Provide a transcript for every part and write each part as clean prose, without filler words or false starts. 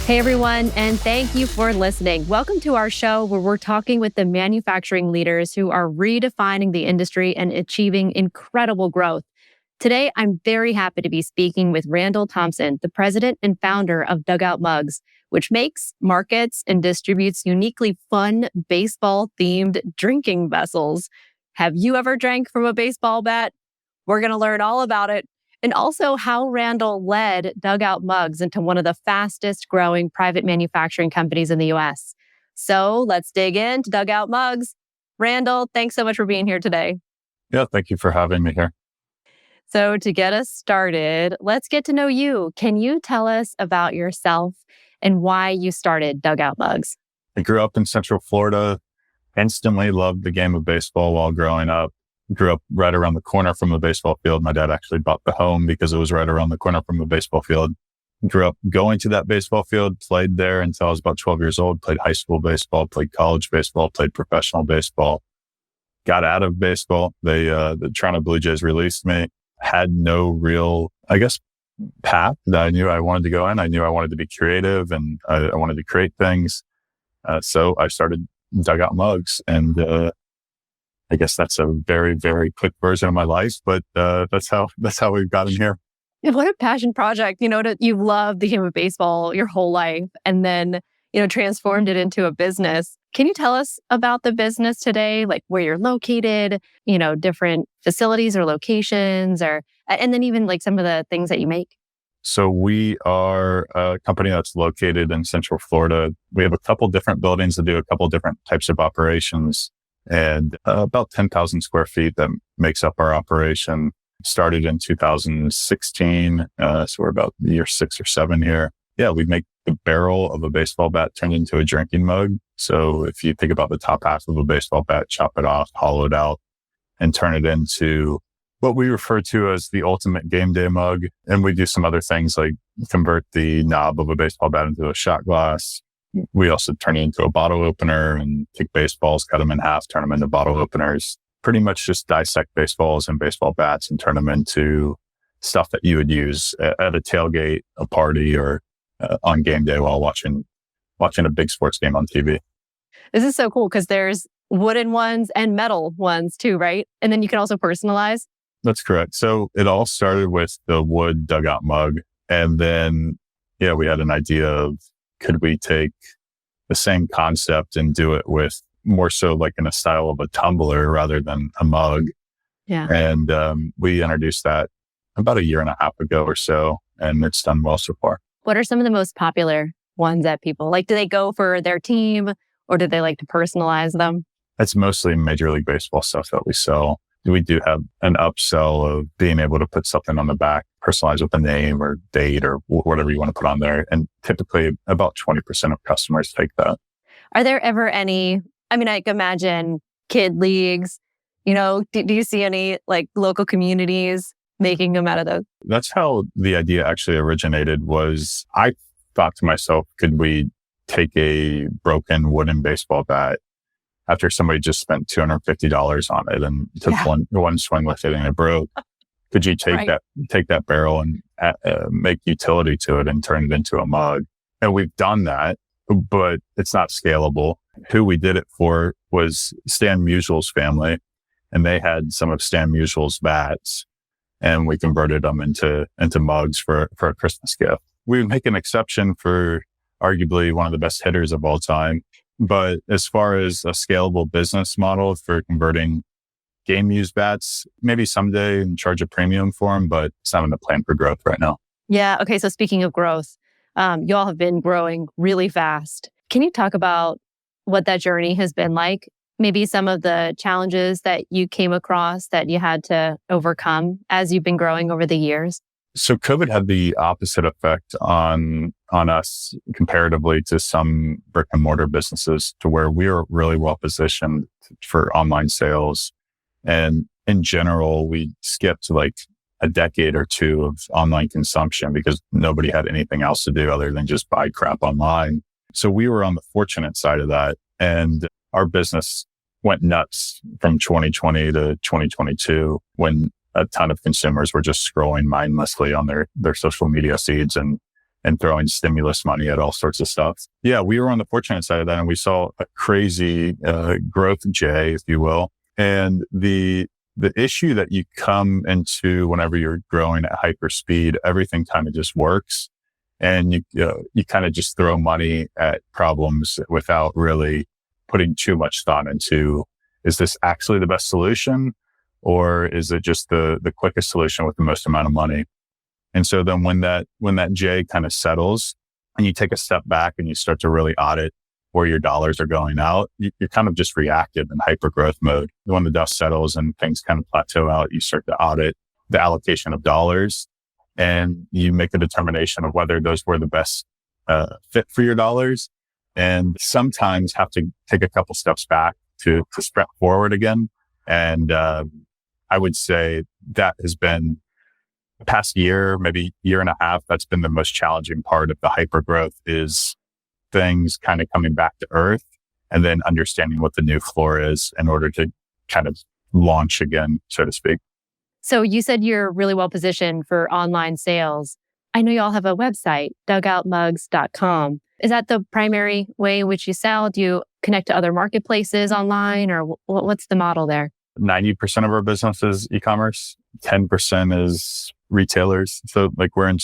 Hey everyone, and thank you for listening. Welcome to our show where we're talking with the manufacturing leaders who are redefining the industry and achieving incredible growth. Today, I'm very happy to be speaking with Randall Thompson, the president and founder of Dugout Mugs, which makes, markets, and distributes uniquely fun baseball-themed drinking vessels. Have you ever drank from a baseball bat? We're going to learn all about it. And also how Randall led Dugout Mugs into one of the fastest growing private manufacturing companies in the US. So let's dig into Dugout Mugs. Randall, thanks so much for being here today. Yeah, thank you for having me here. So to get us started, let's get to know you. Can you tell us about yourself and why you started Dugout Mugs? I grew up in Central Florida, instantly loved the game of baseball while growing up. Grew up right around the corner from a baseball field. My dad actually bought the home because it was right around the corner from a baseball field. Grew up going to that baseball field, played there until I was about 12 years old, played high school baseball, played college baseball, played professional baseball. Got out of baseball. The Toronto Blue Jays released me. Had no real, path that I knew I wanted to go in. I knew I wanted to be creative and I wanted to create things. So I started Dugout Mugs, and I guess that's a very, very quick version of my life, but that's how we've gotten here. What a passion project, you've loved the game of baseball your whole life and then, transformed it into a business. Can you tell us about the business today, like where you're located, different facilities or locations, and then even like some of the things that you make? So we are a company that's located in Central Florida. We have a couple different buildings that do a couple different types of operations. And about 10,000 square feet that makes up our operation. Started in 2016, so we're about year 6 or 7 here. Yeah, we make the barrel of a baseball bat turned into a drinking mug. So if you think about the top half of a baseball bat, chop it off, hollow it out, and turn it into what we refer to as the ultimate game day mug. And we do some other things like convert the knob of a baseball bat into a shot glass. We also turn it into a bottle opener and take baseballs, cut them in half, turn them into bottle openers. Pretty much just dissect baseballs and baseball bats and turn them into stuff that you would use at a tailgate, a party, or on game day while watching a big sports game on TV. This is so cool because there's wooden ones and metal ones too, right? And then you can also personalize. That's correct. So it all started with the wood dugout mug. And then, we had an idea of, could we take the same concept and do it with more so like in a style of a tumbler rather than a mug? Yeah. And we introduced that about a year and a half ago or so, and it's done well so far. What are some of the most popular ones that people like? Do they go for their team or do they like to personalize them? It's mostly Major League Baseball stuff that we sell. We do have an upsell of being able to put something on the back, personalize with a name or date or whatever you want to put on there. And typically about 20% of customers take that. Are there ever any, I can imagine kid leagues, do you see any like local communities making them out of those? That's how the idea actually originated. Was I thought to myself, could we take a broken wooden baseball bat after somebody just spent $250 on it and took one swing with it and it broke? Could you take that barrel and make utility to it and turn it into a mug? And we've done that, but it's not scalable. Who we did it for was Stan Musial's family, and they had some of Stan Musial's bats, and we converted them into mugs for a Christmas gift. We would make an exception for arguably one of the best hitters of all time. But as far as a scalable business model for converting game used bats, maybe someday and charge a premium for them, but it's not in the plan for growth right now. Yeah. Okay. So speaking of growth, you all have been growing really fast. Can you talk about what that journey has been like? Maybe some of the challenges that you came across that you had to overcome as you've been growing over the years? So COVID had the opposite effect on us comparatively to some brick and mortar businesses, to where we were really well positioned for online sales. And in general, we skipped like a decade or two of online consumption because nobody had anything else to do other than just buy crap online. So we were on the fortunate side of that. And our business went nuts from 2020 to 2022 when a ton of consumers were just scrolling mindlessly on their social media feeds and and throwing stimulus money at all sorts of stuff. Yeah, we were on the fortunate side of that, and we saw a crazy growth J, if you will. And the issue that you come into whenever you're growing at hyper speed, everything kind of just works, and you kind of just throw money at problems without really putting too much thought into, is this actually the best solution, or is it just the quickest solution with the most amount of money? And so then when that J kind of settles and you take a step back and you start to really audit where your dollars are going out, you're kind of just reactive in hyper growth mode. When the dust settles and things kind of plateau out, you start to audit the allocation of dollars, and you make a determination of whether those were the best fit for your dollars, and sometimes have to take a couple steps back to sprint forward again. And I would say that has been the past year, maybe year and a half, that's been the most challenging part of the hyper growth, is things kind of coming back to earth and then understanding what the new floor is in order to kind of launch again, so to speak. So you said you're really well positioned for online sales. I know you all have a website, dugoutmugs.com. Is that the primary way in which you sell? Do you connect to other marketplaces online, or what's the model there? 90% of our business is e-commerce. 10% is retailers. So like we're in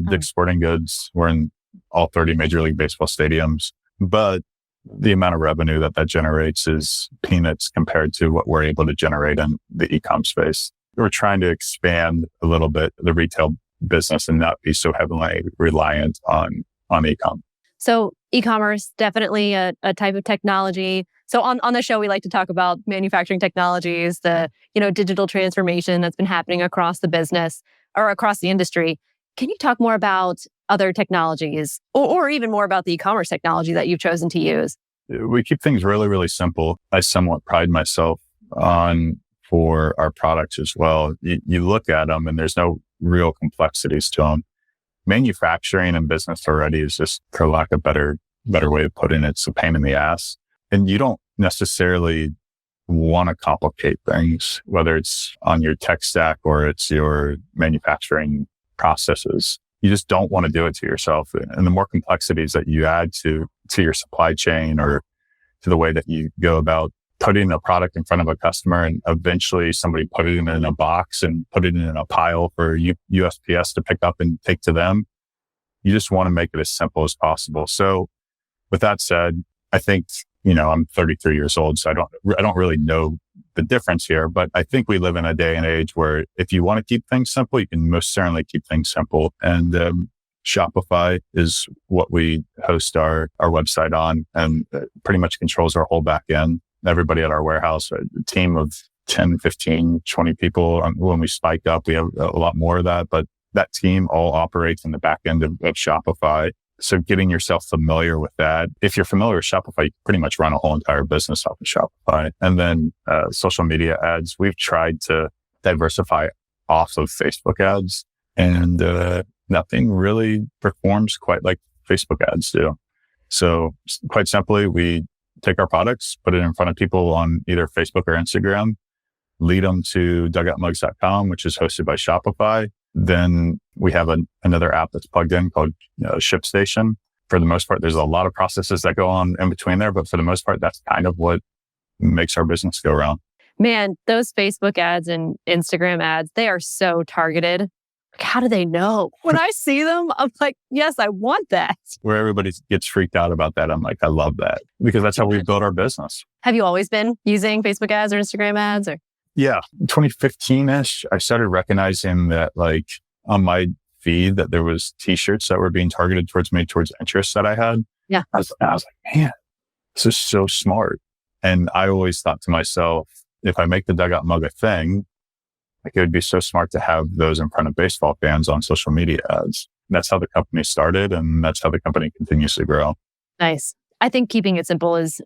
Dick's Sporting Goods. We're in all 30 Major League Baseball stadiums. But the amount of revenue that generates is peanuts compared to what we're able to generate in the e-com space. We're trying to expand a little bit the retail business and not be so heavily reliant on e-com. So e-commerce, definitely a type of technology. So on the show, we like to talk about manufacturing technologies, the digital transformation that's been happening across the business or across the industry. Can you talk more about other technologies or even more about the e-commerce technology that you've chosen to use? We keep things really, really simple. I somewhat pride myself on for our products as well. You look at them and there's no real complexities to them. Manufacturing and business already is just, for lack of better way of putting it, it's a pain in the ass. And you don't necessarily want to complicate things, whether it's on your tech stack or it's your manufacturing processes. You just don't want to do it to yourself. And the more complexities that you add to your supply chain or to the way that you go about putting a product in front of a customer, and eventually somebody put it in a box and put it in a pile for USPS to pick up and take to them. You just want to make it as simple as possible. So with that said, I think, I'm 33 years old, so I don't really know the difference here, but I think we live in a day and age where if you want to keep things simple, you can most certainly keep things simple. And Shopify is what we host our website on, and pretty much controls our whole back end. Everybody at our warehouse, a team of 10, 15, 20 people. When we spike up, we have a lot more of that, but that team all operates in the back end of Shopify. So getting yourself familiar with that. If you're familiar with Shopify, you pretty much run a whole entire business off of Shopify. And then social media ads, we've tried to diversify off of Facebook ads, and nothing really performs quite like Facebook ads do. So quite simply, we take our products, put it in front of people on either Facebook or Instagram, lead them to dugoutmugs.com, which is hosted by Shopify. Then we have another app that's plugged in called ShipStation. For the most part, there's a lot of processes that go on in between there, but for the most part, that's kind of what makes our business go around. Man, those Facebook ads and Instagram ads, they are so targeted. How do they know? When I see them, I'm like, yes, I want that. Where everybody gets freaked out about that, I'm like, I love that, because that's how we built our business. Have you always been using Facebook ads or Instagram ads? Or Yeah, 2015-ish, I started recognizing that on my feed that there was t-shirts that were being targeted towards me, towards interests that I had. Yeah. I was like, man, this is so smart. And I always thought to myself, if I make the Dugout Mug a thing, it would be so smart to have those in front of baseball fans on social media ads. That's how the company started, and that's how the company continues to grow. Nice. I think keeping it simple is,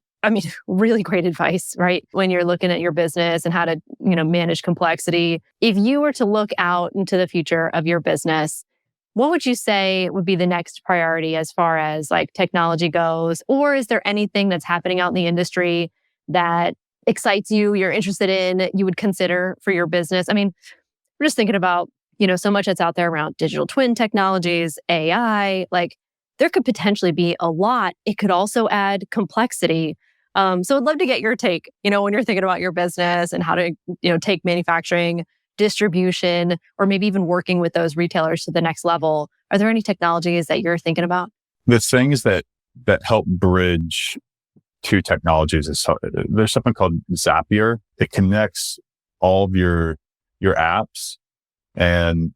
really great advice, right? When you're looking at your business and how to, manage complexity. If you were to look out into the future of your business, what would you say would be the next priority as far as technology goes? Or is there anything that's happening out in the industry that excites you, you're interested in, you would consider for your business? We're just thinking about so much that's out there around digital twin technologies, AI, like there could potentially be a lot. It could also add complexity. So I'd love to get your take, when you're thinking about your business and how to, take manufacturing, distribution, or maybe even working with those retailers to the next level. Are there any technologies that you're thinking about? The things that help bridge two technologies is there's something called Zapier. It connects all of your apps and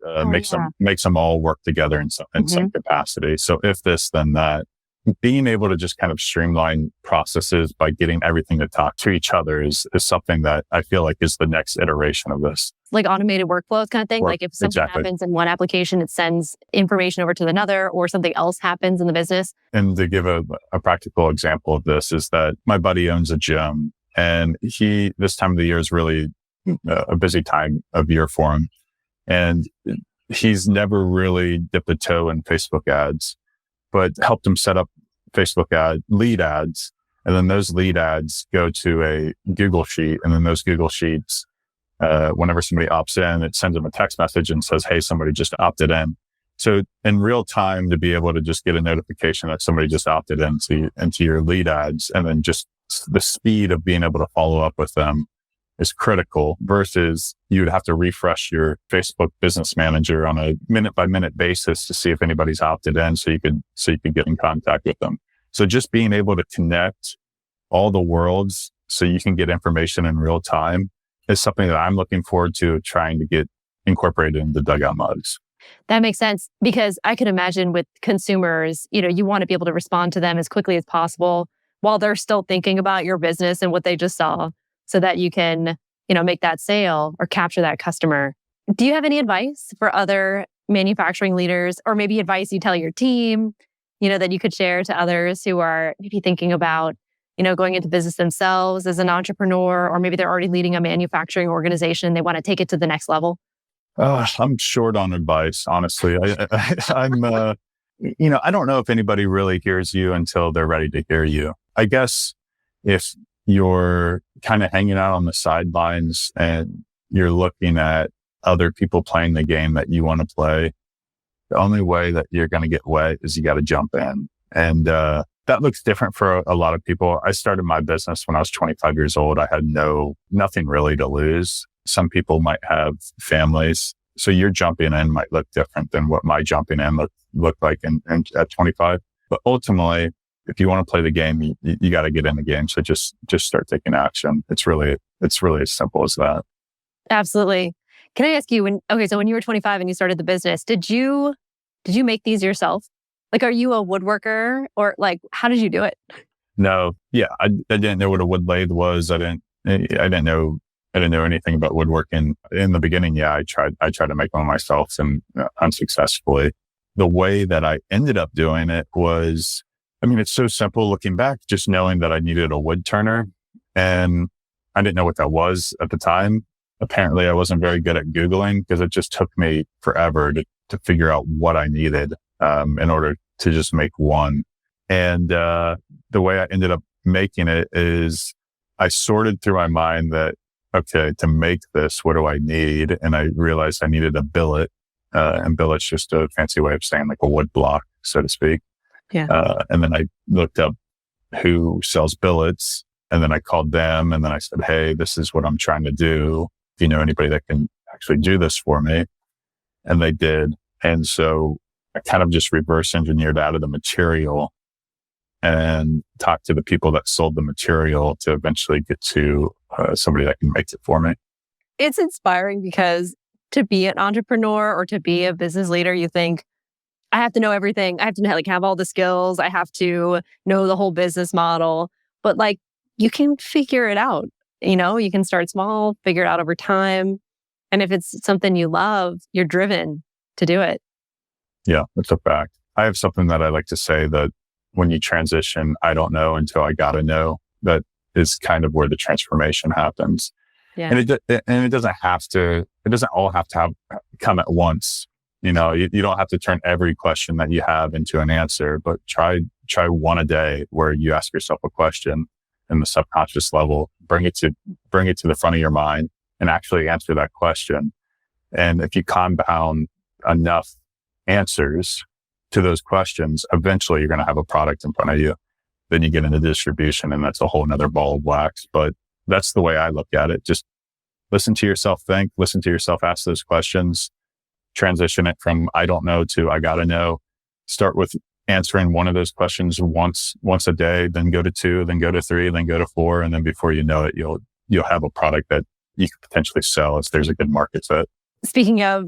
makes them all work together in some capacity. So if this, then that. Being able to just kind of streamline processes by getting everything to talk to each other is something that I feel like is the next iteration of this. Like automated workflows kind of thing? Like if something happens in one application, it sends information over to another, or something else happens in the business? And to give a practical example of this is that my buddy owns a gym, and this time of the year is really a busy time of year for him. And he's never really dipped a toe in Facebook ads, but helped him set up Facebook lead ads. And then those lead ads go to a Google sheet. And then those Google sheets, whenever somebody opts in, it sends them a text message and says, hey, somebody just opted in. So in real time, to be able to just get a notification that somebody just opted into your lead ads, and then just the speed of being able to follow up with them is critical, versus you'd have to refresh your Facebook business manager on a minute by minute basis to see if anybody's opted in so you could get in contact with them. So just being able to connect all the worlds so you can get information in real time is something that I'm looking forward to trying to get incorporated into Dugout Mugs. That makes sense, because I can imagine with consumers, you want to be able to respond to them as quickly as possible while they're still thinking about your business and what they just saw, so that you can, make that sale or capture that customer. Do you have any advice for other manufacturing leaders, or maybe advice you tell your team, that you could share to others who are maybe thinking about, going into business themselves as an entrepreneur, or maybe they're already leading a manufacturing organization, they want to take it to the next level? I'm short on advice, honestly. I'm, I don't know if anybody really hears you until they're ready to hear you. I guess if you're kind of hanging out on the sidelines and you're looking at other people playing the game that you want to play, the only way that you're going to get wet is you got to jump in. And that looks different for a lot of people. I started my business when I was 25 years old. I had nothing really to lose. Some people might have families. So your jumping in might look different than what my jumping in looked like at 25. But ultimately, if you want to play the game, you got to get in the game. So just start taking action. It's really as simple as that. Absolutely. Can I ask you, so when you were 25 and you started the business, did you make these yourself? Like, are you a woodworker, or like, how did you do it? No. Yeah. I didn't know what a wood lathe was. I didn't know anything about woodworking in the beginning. Yeah. I tried to make one myself, and unsuccessfully. The way that I ended up doing it was, it's so simple looking back, just knowing that I needed a wood turner, and I didn't know what that was at the time. Apparently I wasn't very good at Googling, because it just took me forever to figure out what I needed, in order to just make one. And, the way I ended up making it is I sorted through my mind that, okay, to make this, what do I need? And I realized I needed a billet, and billet's just a fancy way of saying like a wood block, so to speak. Yeah. And then I looked up who sells billets, and then I called them, and then I said, hey, this is what I'm trying to do. Do you know anybody that can actually do this for me? And they did. And so I kind of just reverse engineered out of the material and talked to the people that sold the material to eventually get to somebody that can make it for me. It's inspiring, because to be an entrepreneur or to be a business leader, you think, I have to know everything. I have to have all the skills. I have to know the whole business model. But like, you can figure it out. You can start small, figure it out over time. And if it's something you love, you're driven to do it. Yeah, that's a fact. I have something that I like to say, that when you transition, I don't know until I got to know. That is kind of where the transformation happens. Yeah. And it doesn't all have to come at once. You don't have to turn every question that you have into an answer, but try one a day where you ask yourself a question in the subconscious level, bring it to the front of your mind and actually answer that question. And if you compound enough answers to those questions, eventually you're going to have a product in front of you. Then you get into distribution, and that's a whole nother ball of wax. But that's the way I look at it. Just listen to yourself think, listen to yourself ask those questions, transition it from I don't know to I gotta know. Start with answering one of those questions once a day, then go to 2, then go to 3, then go to 4. And then before you know it, you'll have a product that you could potentially sell if there's a good market fit. Speaking of,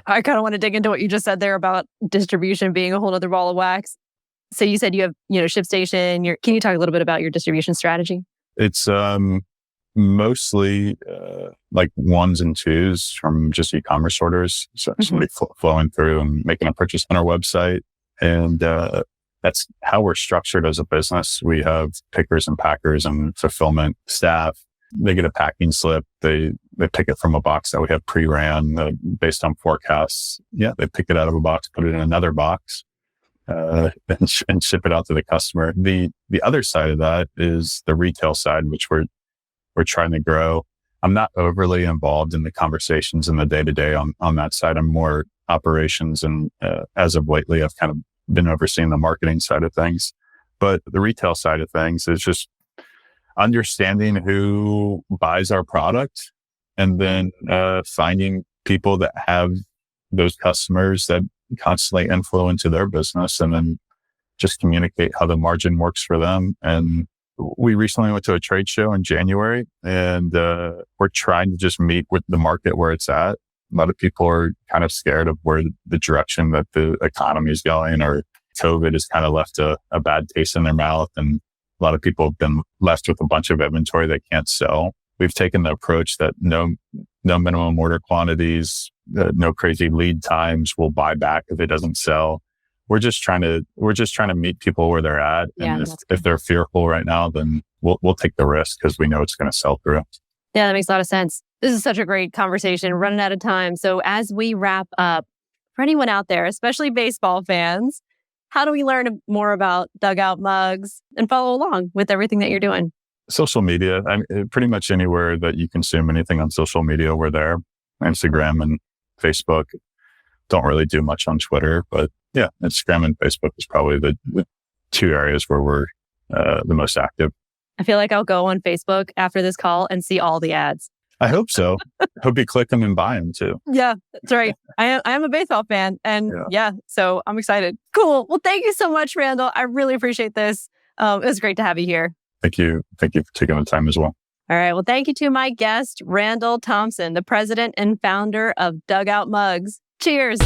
I kind of want to dig into what you just said there about distribution being a whole other ball of wax. So you said you have, ShipStation. Can you talk a little bit about your distribution strategy? It's mostly like 1s and 2s from just e-commerce orders. So somebody flowing through and making a purchase on our website. And that's how we're structured as a business. We have pickers and packers and fulfillment staff. They get a packing slip. They pick it from a box that we have pre-ran based on forecasts. Yeah, they pick it out of a box, put it in another box, and ship it out to the customer. The other side of that is the retail side, which we're trying to grow. I'm not overly involved in the conversations in the day-to-day on that side. I'm more operations. And as of lately, I've kind of been overseeing the marketing side of things. But the retail side of things is just understanding who buys our product and then finding people that have those customers that constantly inflow into their business, and then just communicate how the margin works for them. And we recently went to a trade show in January, and we're trying to just meet with the market where it's at. A lot of people are kind of scared of where the direction that the economy is going, or COVID has kind of left a bad taste in their mouth. And a lot of people have been left with a bunch of inventory they can't sell. We've taken the approach that no minimum order quantities, no crazy lead times. We'll buy back if it doesn't sell. We're just trying to meet people where they're at. Yeah, and if they're fearful right now, then we'll take the risk because we know it's going to sell through. Yeah, that makes a lot of sense. This is such a great conversation. We're running out of time. So as we wrap up, for anyone out there, especially baseball fans, how do we learn more about Dugout Mugs and follow along with everything that you're doing? Social media. Pretty much anywhere that you consume anything on social media, we're there. Instagram and Facebook. Don't really do much on Twitter, but yeah, Instagram and Facebook is probably the 2 areas where we're the most active. I feel like I'll go on Facebook after this call and see all the ads. I hope so. Hope you click them and buy them too. Yeah, that's right. I am a baseball fan, and so I'm excited. Cool. Well, thank you so much, Randall. I really appreciate this. It was great to have you here. Thank you. Thank you for taking the time as well. All right. Well, thank you to my guest, Randall Thompson, the president and founder of Dugout Mugs. Cheers.